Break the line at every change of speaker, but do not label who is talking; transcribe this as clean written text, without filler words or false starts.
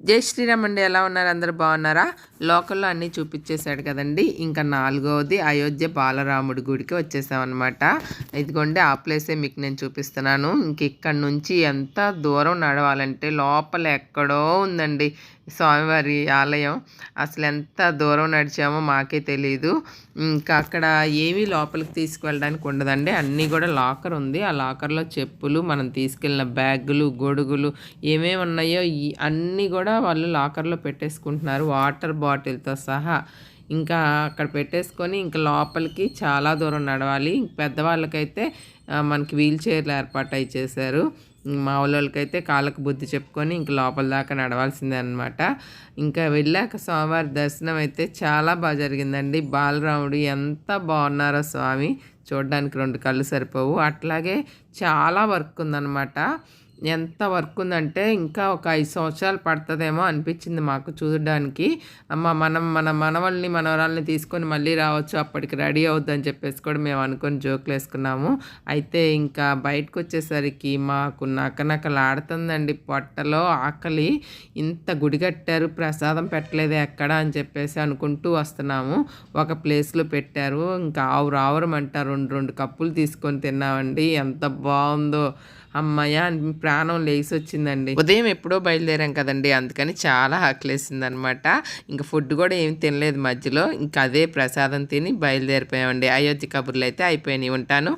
జై శ్రీరామ్ అండి. ఎలా ఉన్నారు? అందరూ బాగున్నారా? లోకల్లో అన్నీ చూపించేశాడు కదండి. ఇంకా 4వది అయోధ్య బాలరాముడి గుడికి వచ్చేసామన్నమాట. ఇదిగోండి ఆ ప్లేసే మీకు నేను చూపిస్తున్నాను. ఇంక ఇక్కడ నుంచి ఎంత దూరం నడవాలంటే లోపల ఎక్కడో ఉందండి స్వామివారి ఆలయం. అసలు ఎంత దూరం నడిచామో మాకే తెలీదు. ఇంకా అక్కడ ఏమీ లోపలికి తీసుకువెళ్ళడానికి ఉండదండి. అన్నీ కూడా లాకర్ ఉంది. ఆ లాకర్లో చెప్పులు, మనం తీసుకెళ్ళిన బ్యాగులు, గొడుగులు ఏమేమి ఉన్నాయో అన్నీ కూడా వాళ్ళు లాకర్లో పెట్టేసుకుంటున్నారు, వాటర్ బాటిల్తో సహా. ఇంకా అక్కడ పెట్టేసుకొని ఇంకా లోపలికి చాలా దూరం నడవాలి. పెద్దవాళ్ళకైతే మనకి వీల్ చైర్లు ఏర్పాటు అయి చేశారు. మా వాళ్ళకైతే కాళ్ళకు బుద్ధి చెప్పుకొని ఇంక లోపల దాకా నడవాల్సిందే అనమాట. ఇంకా వెళ్ళాక స్వామివారి దర్శనం అయితే చాలా బాగా జరిగిందండి. బాలరాముడు ఎంత బాగున్నారో స్వామి, చూడడానికి 2 కళ్ళు సరిపోవు. అట్లాగే చాలా వర్క్ ఉందన్నమాట. ఎంత వర్క్ ఉందంటే ఇంకా ఒక 5 సంవత్సరాలు పడుతుందేమో అనిపించింది మాకు చూడడానికి. మన మనవల్ని మనవరాల్ని తీసుకొని మళ్ళీ రావచ్చు, అప్పటికి రెడీ అవుద్దని చెప్పేసి కూడా మేము అనుకొని జోకులు వేసుకున్నాము. అయితే ఇంకా బయటకు వచ్చేసరికి మాకు నకనకలాడుతుందండి పొట్టలో ఆకలి. ఇంత గుడి కట్టారు, ప్రసాదం పెట్టలేదు ఎక్కడ అని చెప్పేసి అనుకుంటూ వస్తున్నాము. ఒక ప్లేస్లో పెట్టారు, ఇంకా ఆవురావరమంట 2 కప్పులు తీసుకొని తిన్నామండి. ఎంత బాగుందో, అమ్మయ్య అని ప్రాణం లేచి వచ్చిందండి. ఉదయం ఎప్పుడో బయలుదేరాం కదండి, అందుకని చాలా ఆకలేసింది అనమాట. ఇంకా ఫుడ్ కూడా ఏమి తినలేదు మధ్యలో. ఇంకా అదే ప్రసాదం తిని బయలుదేరిపోయామండి. అయోధ్య కబుర్లు అయితే అయిపోయినాయి. ఉంటాను.